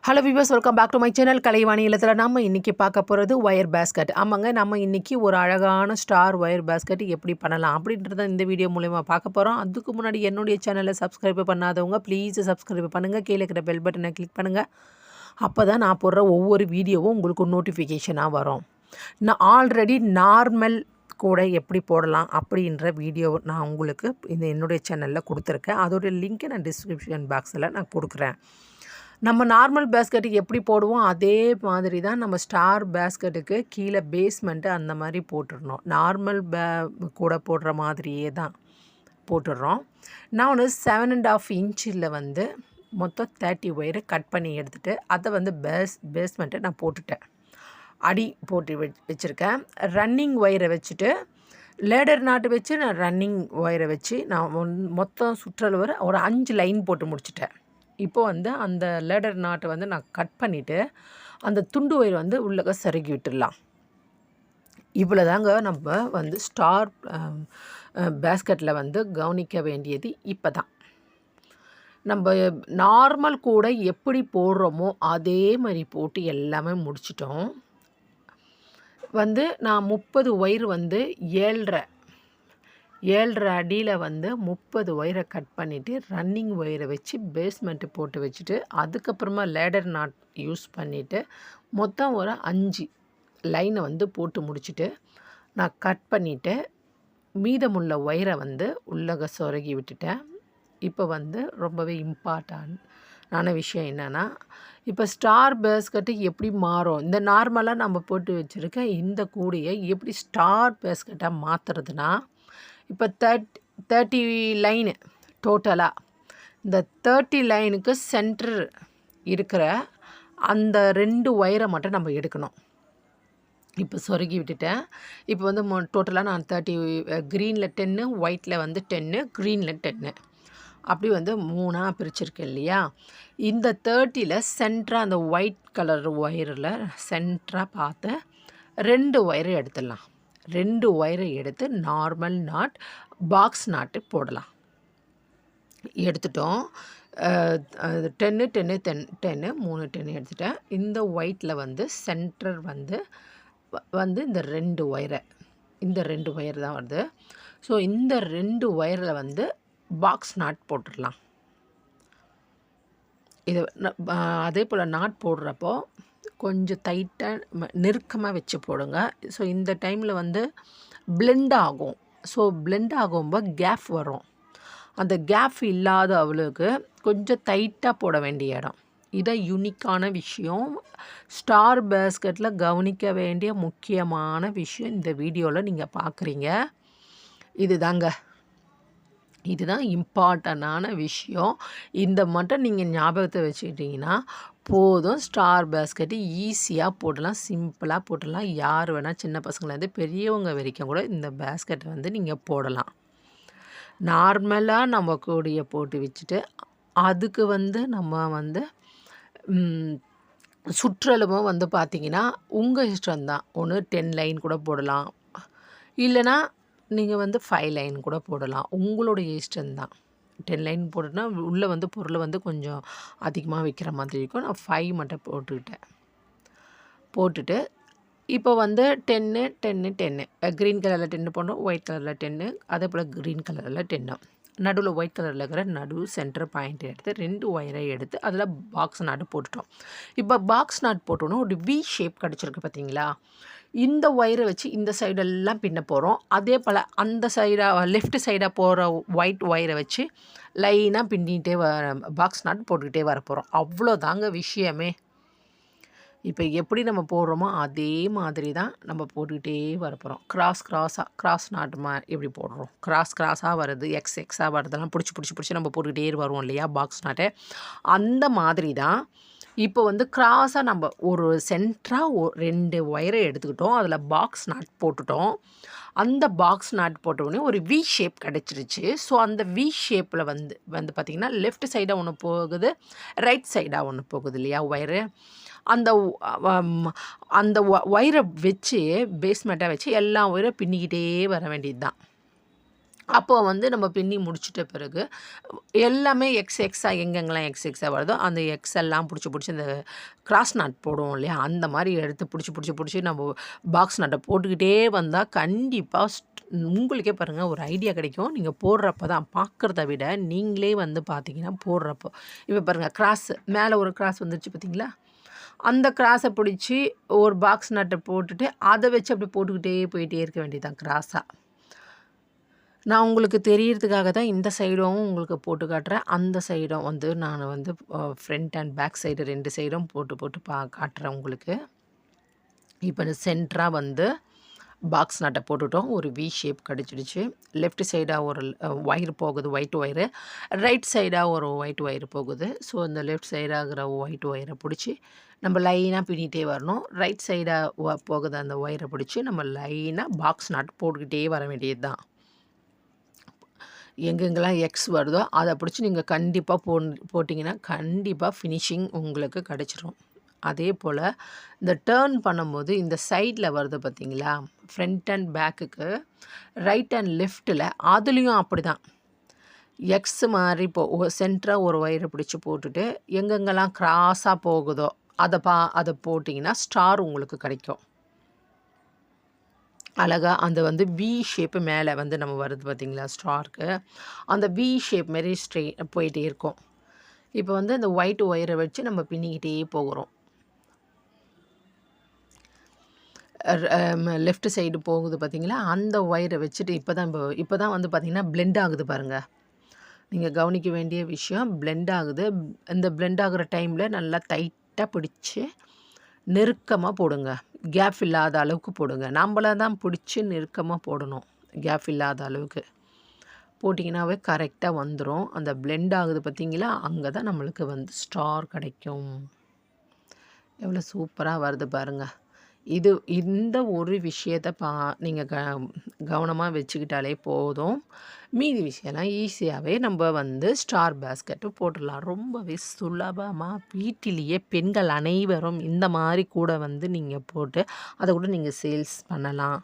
Hello viewers, welcome back to my channel Kalaivani இல்லத்தில். நம்ம இன்றைக்கி பார்க்க போகிறது ஒயர் பேஸ்கட். ஆமாங்க, நம்ம இன்றைக்கி ஒரு அழகான ஸ்டார் ஒயர் பேஸ்கட் எப்படி பண்ணலாம் அப்படின்றத இந்த வீடியோ மூலமா பார்க்க போகிறோம். அதுக்கு முன்னாடி என்னுடைய சேனலை சப்ஸ்கிரைப் பண்ணாதவங்க ப்ளீஸ் சப்ஸ்கிரைப் பண்ணுங்கள். கீழே இருக்கிற பெல் பட்டனை கிளிக் பண்ணுங்கள். அப்போ தான் நான் போடுற ஒவ்வொரு வீடியோவும் உங்களுக்கு நோட்டிஃபிகேஷனாக வரும். நான் ஆல்ரெடி நார்மல் கூட எப்படி போடலாம் அப்படின்ற வீடியோ நான் உங்களுக்கு என்னுடைய சேனலில் கொடுத்துருக்கேன். அதோடைய லிங்க்கை நான் டிஸ்கிரிப்ஷன் பாக்ஸில் நான் கொடுக்குறேன். நம்ம நார்மல் பேஸ்கெட்டுக்கு எப்படி போடுவோம் அதே மாதிரி தான் நம்ம ஸ்டார் பேஸ்கெட்டுக்கு கீழே பேஸ்மெண்ட்டு அந்த மாதிரி போட்டுடணும். நார்மல் கூட போடுற மாதிரியே தான் போட்டுடுறோம். நான் ஒன்று 7.5 இன்ச்சில் வந்து மொத்தம் 30 ஒயரை கட் பண்ணி எடுத்துகிட்டு அதை பேஸ்மெண்ட்டை நான் போட்டுட்டேன். அடி போட்டு வச்சுருக்கேன். ரன்னிங் ஒயரை வச்சுட்டு லேடர் நாட்டு வச்சு நான் ரன்னிங் ஒயரை வச்சு நான் மொத்தம் சுற்றளவு ஒரு 5 லைன் போட்டு முடிச்சிட்டேன். இப்போ வந்து அந்த லேடர் நாட்டை வந்து நான் கட் பண்ணிவிட்டு அந்த துண்டு ஒயர் வந்து உள்ளே செருகி விட்டுடலாம். இவ்வளோ தாங்க நம்ம வந்து ஸ்டார் பேஸ்கெட்டில் வந்து கவனிக்க வேண்டியது. இப்போ தான் நம்ம நார்மல் கூட எப்படி போடுறோமோ அதே மாதிரி போட்டு எல்லாமே முடிச்சிட்டோம். வந்து நான் 30 ஒயர் வந்து 7.5 அடியில் வந்து 30 ஒயரை கட் பண்ணிவிட்டு ரன்னிங் ஒயரை வச்சு பேஸ்மெண்ட்டு போட்டு வச்சுட்டு அதுக்கப்புறமா லேடர் நாட் யூஸ் பண்ணிவிட்டு மொத்தம் ஒரு 5 லைனை வந்து போட்டு முடிச்சுட்டு நான் கட் பண்ணிவிட்டு மீதமுள்ள ஒயரை வந்து உள்ளக சொருகி விட்டுட்டேன். இப்போ வந்து ரொம்பவே இம்பார்ட்டண்டான விஷயம் என்னென்னா, இப்போ ஸ்டார் பேஸ்கெட்டு எப்படி மாறும், இந்த நார்மலாக நம்ம போட்டு வச்சுருக்க இந்த கூடையை எப்படி ஸ்டார் பேஸ்கெட்டாக மாற்றுறதுனா, இப்போ 30 லைனு டோட்டலாக இந்த 30 லைனுக்கு சென்டர் இருக்கிற அந்த 2 ஒயரை மட்டும் நம்ம எடுக்கணும். இப்போ சொருகி விட்டுட்டேன். இப்போ வந்து டோட்டலாக நான் 30 க்ரீனில் 10, ஒயிட்டில் வந்து 10, க்ரீனில் 10 அப்படி வந்து 3ஆக பிரிச்சிருக்கேன் இல்லையா. இந்த 30ல் சென்டராக அந்த ஒயிட் கலர் ஒயரில் சென்டராக பார்த்து 2 ஒயரை எடுத்துடலாம். 2 ஒயரை எடுத்து நார்மல் நாட் பாக்ஸ் நாட்டு போடலாம். எடுத்துட்டோம். 10 10 10 10 3 10 எடுத்துட்டேன். இந்த ஒயிட்டில் வந்து சென்டர் வந்து இந்த 2 ஒயர் தான் வருது. ஸோ இந்த 2 ஒயரில் வந்து பாக்ஸ் நாட் போட்டுடலாம். இது அதே போல் நாட் போடுறப்போ கொஞ்சம் டைட்டாக நெருக்கமாக வச்சு போடுங்க. ஸோ இந்த டைமில் வந்து பிளெண்ட் ஆகும். ஸோ பிளெண்ட் ஆகும்போது கேப் வரும். அந்த கேப் இல்லாத அவளுக்கு கொஞ்சம் டைட்டாக போட வேண்டிய இடம். இதை யூனிக்கான விஷயம், ஸ்டார் பேஸ்கெட்டில் கவனிக்க வேண்டிய முக்கியமான விஷயம் இந்த வீடியோவில் நீங்கள் பார்க்குறீங்க. இதுதான் இம்பார்ட்டண்டான விஷயம். இந்த மட்டும் நீங்கள் ஞாபகத்தை வச்சுக்கிட்டிங்கன்னா போதும். ஸ்டார் பேஸ்கெட்டு ஈஸியாக போடலாம், சிம்பிளாக போடலாம். யார் வேணால் சின்ன பசங்கள்லேருந்து பெரியவங்க வரைக்கும் கூட இந்த பேஸ்கெட்டை வந்து நீங்கள் போடலாம். நார்மலாக நம்ம கூடைய போட்டு வச்சுட்டு அதுக்கு வந்து நம்ம வந்து சுற்றளவும் வந்து பார்த்திங்கன்னா உங்கள் இஷ்டம்தான். ஒன்று 10 லைன் கூட போடலாம், இல்லைனா நீங்கள் வந்து 5 லைன் கூட போடலாம். உங்களுடைய இஷ்டம்தான். 10 லைன் போட்டுனா உள்ளே வந்து பொருளை வந்து கொஞ்சம் அதிகமாக வைக்கிற மாதிரி இருக்கும். நான் 5 மட்டும் போட்டுட்டு இப்போ வந்து 10 10 10 க்ரீன் கலரில் 10 போடணும், ஒயிட் கலரில் 10, அதே போல் க்ரீன் கலரில் 10. நடுவில் ஒயிட் கலரில் இருக்கிற சென்டர் பாயிண்ட் எடுத்து 2 ஒயரை எடுத்து அதில் பாக்ஸ் நாட்டு போட்டுட்டோம். இப்போ பாக்ஸ் நாட் போட்டோன்னா ஒரு வி ஷேப் கிடச்சிருக்கு பார்த்தீங்களா. இந்த ஒயரை வச்சு இந்த சைடெல்லாம் பின்ன போகிறோம். அதே போல் அந்த சைடாக லெஃப்ட் சைடாக போகிற ஒயிட் ஒயரை வச்சு லைனாக பின்னிகிட்டே பாக்ஸ் நாட் போட்டுக்கிட்டே வர போகிறோம். அவ்வளோதாங்க விஷயமே. இப்போ எப்படி நம்ம போடுறோமோ அதே மாதிரி தான் நம்ம போட்டுக்கிட்டே வர போகிறோம். கிராஸ் நாட்டுமா எப்படி போடுறோம், கிராஸாக வருது, எக்ஸாக வருதெல்லாம் பிடிச்சி நம்ம போட்டுக்கிட்டே வருவோம் இல்லையா பாக்ஸ் நாட்டை. அந்த மாதிரி தான் இப்போ வந்து கிராஸாக நம்ம ஒரு சென்டராக 2 ஒயரை எடுத்துக்கிட்டோம். அதில் பாக்ஸ் நாட் போட்டுட்டோம். அந்த பாக்ஸ் நாட் போட்டோடனே ஒரு வி ஷேப் கிடச்சிருச்சு. ஸோ அந்த வி ஷேப்பில் வந்து பார்த்திங்கன்னா லெஃப்ட் சைடாக ஒன்று போகுது, ரைட் சைடாக ஒன்று போகுது இல்லையா ஒயரு. அந்த ஒயரை வச்சு பேஸ்மெண்ட்டாக வச்சு எல்லா ஒயரை பின்னிக்கிட்டே வர வேண்டியது தான். அப்போ வந்து நம்ம பின்னி முடிச்சிட்ட பிறகு எல்லாமே எக்ஸாக எங்கெங்கெல்லாம் எக்ஸாக வருதோ அந்த எக்ஸெல்லாம் பிடிச்சி இந்த கிராஸ் நாட் போடுவோம் இல்லையா, அந்த மாதிரி எடுத்து பிடிச்சி நம்ம பாக்ஸ் நாட்டை போட்டுக்கிட்டே வந்தால் கண்டிப்பாக உங்களுக்கே பாருங்கள் ஒரு ஐடியா கிடைக்கும். நீங்கள் போடுறப்ப தான் பார்க்குறத விட நீங்களே வந்து பார்த்தீங்கன்னா போடுறப்போ இப்போ பாருங்கள் கிராஸ் மேலே ஒரு கிராஸ் வந்துருச்சு பார்த்தீங்களா, அந்த கிராஸை பிடிச்சி ஒரு பாக்ஸ் நாட்டை போட்டுட்டு அதை வச்சு அப்படி போட்டுக்கிட்டே போயிட்டே இருக்க வேண்டியதுதான் கிராஸாக. நான் உங்களுக்கு தெரியறதுக்காக தான் இந்த சைடும் உங்களுக்கு போட்டு காட்டுறேன். அந்த சைடும் வந்து நான் வந்து ஃப்ரண்ட் அண்ட் பேக் சைடு 2 சைடும் போட்டு காட்டுறேன் உங்களுக்கு. இப்போ சென்டரா வந்து பாக்ஸ் நாட்டை போட்டுட்டோம். ஒரு வி ஷேப் கிடச்சிடுச்சு. லெஃப்ட் சைடாக ஒரு ஒயர் போகுது, ஒயிட் ஒயரு. ரைட் சைடாக ஒரு ஒயிட் ஒயர் போகுது. ஸோ இந்த லெஃப்ட் சைடாகிற ஒயிட் ஒயரை பிடிச்சி நம்ம லைனாக பின்னிகிட்டே வரணும். ரைட் சைடாக போகுது அந்த ஒயரை பிடிச்சி நம்ம லைனாக பாக்ஸ் நாட் போட்டுக்கிட்டே வர வேண்டியது தான். எங்கெங்கெல்லாம் எக்ஸ் வருதோ அதை பிடிச்சி நீங்கள் கண்டிப்பாக போட்டிங்கன்னா கண்டிப்பாக ஃபினிஷிங் உங்களுக்கு கிடச்சிரும். அதே போல் இந்த டேர்ன் பண்ணும்போது இந்த சைடில் வருது பார்த்தீங்களா, ஃப்ரண்ட் அண்ட் பேக்குக்கு ரைட் அண்ட் லெஃப்ட்டில் அதுலேயும் அப்படி தான் எக்ஸ் மாதிரி சென்டராக ஒரு ஒயரை பிடிச்சி போட்டுட்டு எங்கெங்கெல்லாம் கிராஸாக போகுதோ அதை போட்டிங்கன்னா ஸ்டார் உங்களுக்கு கிடைக்கும். அழகாக அந்த வந்து வி ஷேப்பு மேலே வந்து நம்ம வருது பார்த்திங்களா ஸ்டாருக்கு, அந்த வி ஷேப் மாரி போயிட்டே இருக்கும். இப்போ வந்து அந்த ஒயிட் ஒயரை வச்சு நம்ம பின்னிக்கிட்டே போகிறோம். லெஃப்ட் சைடு போகுது பார்த்திங்களா, அந்த ஒயரை வச்சுட்டு இப்போ தான் வந்து பார்த்திங்கன்னா பிளெண்ட் ஆகுது பாருங்கள். நீங்கள் கவனிக்க வேண்டிய விஷயம் பிளெண்ட் ஆகுது. இந்த பிளெண்ட் ஆகிற டைமில் நல்லா டைட்டாக பிடிச்சி நெருக்கமாக போடுங்க. கேப் இல்லாத அளவுக்கு போடுங்க. நம்மள தான் பிடிச்சி நெருக்கமாக போடணும். கேப் இல்லாத அளவுக்கு போட்டிங்கன்னாவே கரெக்டாக வந்துடும். அந்த பிளெண்ட் ஆகுது பார்த்தீங்களா, அங்கே தான் நம்மளுக்கு வந்து ஸ்டார் கிடைக்கும். எவ்வளோ சூப்பராக வருது பாருங்கள். இந்த ஒரு விஷயத்தை நீங்கள் கவனமாக வச்சுக்கிட்டாலே போதும். மீதி விஷயம்லாம் ஈஸியாகவே நம்ம வந்து ஸ்டார் பேஸ்கெட்டு போட்டுடலாம். ரொம்பவே சுலபமாக வீட்டிலேயே பெண்கள் அனைவரும் இந்த மாதிரி கூட வந்து நீங்கள் போட்டு அதை கூட நீங்கள் சேல்ஸ் பண்ணலாம்.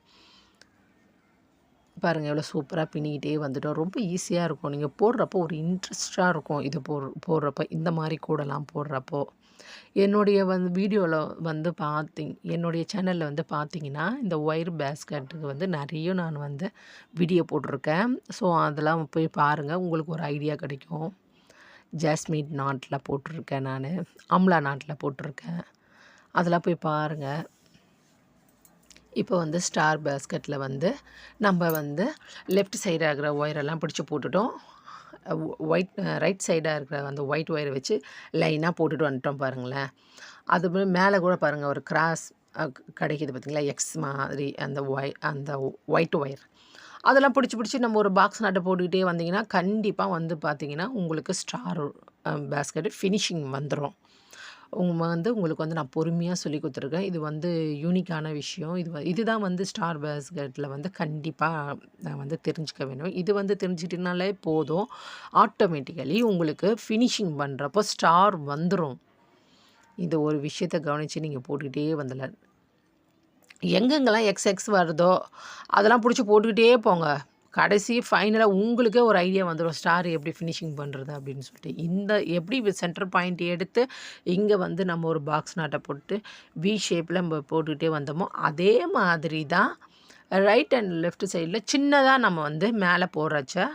பாருங்கள் எவ்வளோ சூப்பராக பின்னிக்கிட்டே வந்துட்டோம். ரொம்ப ஈஸியாக இருக்கும். நீங்கள் போடுறப்போ ஒரு இன்ட்ரெஸ்ட்டாக இருக்கும். இது போடுறப்போ இந்த மாதிரி கூடலாம் போடுறப்போ என்னுடைய வீடியோவில் வந்து என்னுடைய சேனலில் வந்து பார்த்தீங்கன்னா இந்த ஒயர் பேஸ்கெட்டுக்கு வந்து நிறைய நான் வந்து வீடியோ போட்டிருக்கேன். ஸோ அதெல்லாம் போய் பாருங்கள், உங்களுக்கு ஒரு ஐடியா கிடைக்கும். ஜாஸ்மின் நாட்டில் போட்டிருக்கேன், நான் அம்லா நாட்டில் போட்டிருக்கேன், அதெல்லாம் போய் பாருங்கள். இப்போ வந்து ஸ்டார் பேஸ்கெட்டில் வந்து நம்ம வந்து லெஃப்ட் சைடாக இருக்கிற ஒயரெல்லாம் பிடிச்சி போட்டுட்டோம். ரைட் சைடாக இருக்கிற அந்த ஒயிட் ஒயரை வச்சு லைனாக போட்டுட்டு வந்துட்டோம் பாருங்களேன். அது மேலே கூட பாருங்கள் ஒரு கிராஸ் கிடைக்கிது பார்த்திங்களா, எக்ஸ் மாதிரி அந்த ஒயிட் ஒயர் அதெல்லாம் பிடிச்சி நம்ம ஒரு பாக்ஸ் நாட்டை போட்டுக்கிட்டே வந்தீங்கன்னா கண்டிப்பாக வந்து பார்த்திங்கன்னா உங்களுக்கு ஸ்டார் பேஸ்கெட்டு ஃபினிஷிங் வந்துடும். உங்களுக்கு வந்து நான் பொறுமையாக சொல்லி கொடுத்துருக்கேன். இது வந்து யூனிக்கான விஷயம். இதுதான் வந்து ஸ்டார் பேஸ்கெட்டில் வந்து கண்டிப்பாக நான் வந்து தெரிஞ்சுக்க வேணும். இது வந்து தெரிஞ்சுக்கிட்டனாலே போதும், ஆட்டோமேட்டிக்கலி உங்களுக்கு ஃபினிஷிங் பண்ணுறப்போ ஸ்டார் வந்துடும். இந்த ஒரு விஷயத்தை கவனித்து நீங்கள் போட்டுக்கிட்டே வந்துடலாம். எங்கெங்கெல்லாம் எக்ஸ் வருதோ அதெல்லாம் பிடிச்சி போட்டுக்கிட்டே போங்க. கடைசி ஃபைனலாக உங்களுக்கே ஒரு ஐடியா வந்துடும் ஸ்டார் எப்படி ஃபினிஷிங் பண்ணுறது அப்படின்னு சொல்லிட்டு. எப்படி சென்டர் பாயிண்ட் எடுத்து இங்கே வந்து நம்ம ஒரு பாக்ஸ் நாட்டை போட்டு வி ஷேப்பில் நம்ம போட்டுக்கிட்டே வந்தோமோ அதே மாதிரி தான் ரைட் அண்ட் லெஃப்ட் சைடில் சின்னதாக நம்ம வந்து மேலே போடுறச்ச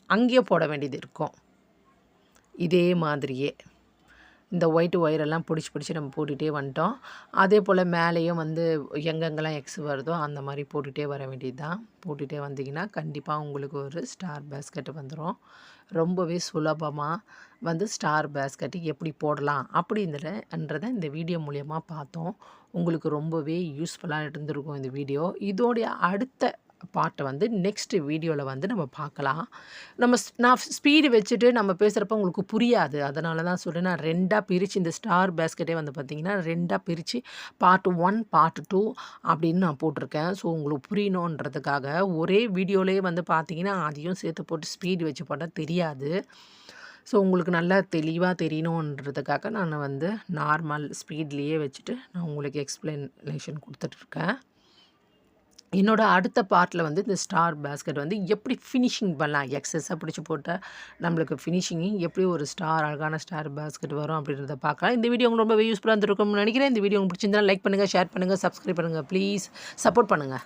அங்கேயே போட வேண்டியது இருக்கும். இதே மாதிரியே இந்த ஒயிட் ஒயரெல்லாம் பிடிச்சி நம்ம போட்டுகிட்டே வந்துட்டோம். அதே போல் மேலேயும் வந்து எங்கெங்கெல்லாம் எக்ஸ் வருதோ அந்த மாதிரி போட்டுகிட்டே வர வேண்டியது தான். போட்டுகிட்டே வந்தீங்கன்னா கண்டிப்பாக உங்களுக்கு ஒரு ஸ்டார் பேஸ்கெட்டு வந்துடும். ரொம்பவே சுலபமாக வந்து ஸ்டார் பேஸ்கெட்டு எப்படி போடலாம் அப்படின்றத இந்த வீடியோ மூலயமா பார்த்தோம். உங்களுக்கு ரொம்பவே யூஸ்ஃபுல்லாக இருந்திருக்கும் இந்த வீடியோ. இதோடைய அடுத்த பார்ட்டை வந்து நெக்ஸ்ட் வீடியோவில் வந்து நம்ம பார்க்கலாம். நான் ஸ்பீடு வச்சுட்டு நம்ம பேசுகிறப்ப உங்களுக்கு புரியாது. அதனால தான் சொல்கிறேன், நான் 2ஆக பிரித்து இந்த ஸ்டார் பேஸ்கெட்டே வந்து பார்த்திங்கன்னா 2ஆக பிரித்து பார்ட் 1 பார்ட் 2 அப்படின்னு நான் போட்டிருக்கேன். ஸோ உங்களுக்கு புரியணுன்றதுக்காக ஒரே வீடியோலேயே வந்து பார்த்திங்கன்னா அதையும் சேர்த்து போட்டு ஸ்பீடு வச்சு போட்டால் தெரியாது. ஸோ உங்களுக்கு நல்லா தெளிவாக தெரியணுன்றதுக்காக நான் வந்து நார்மல் ஸ்பீட்லேயே வச்சுட்டு நான் உங்களுக்கு எக்ஸ்ப்ளனேஷன் கொடுத்துட்ருக்கேன். என்னோட அடுத்த பார்ட்டில் வந்து இந்த ஸ்டார் பேஸ்கெட் வந்து எப்படி ஃபினிஷிங் பண்ணலாம், எக்ஸஸாக பிடிச்சி போட்டால் நம்மளுக்கு ஃபினிஷிங்கும் எப்படி ஒரு ஸ்டார் அழகான ஸ்டார் பேஸ்கெட் வரும் அப்படின்றத பார்க்கலாம். இந்த வீடியோ உங்களுக்கு ரொம்பவே யூஸ்ஃபுல்லாக இருந்திருக்கும்னு நினைக்கிறேன். இந்த வீடியோ உங்களுக்கு பிடிச்சிருந்தா லைக் பண்ணுங்கள், ஷேர் பண்ணுங்கள், சப்ஸ்கிரைப் பண்ணுங்கள். ப்ளீஸ் சப்போர்ட் பண்ணுங்கள்.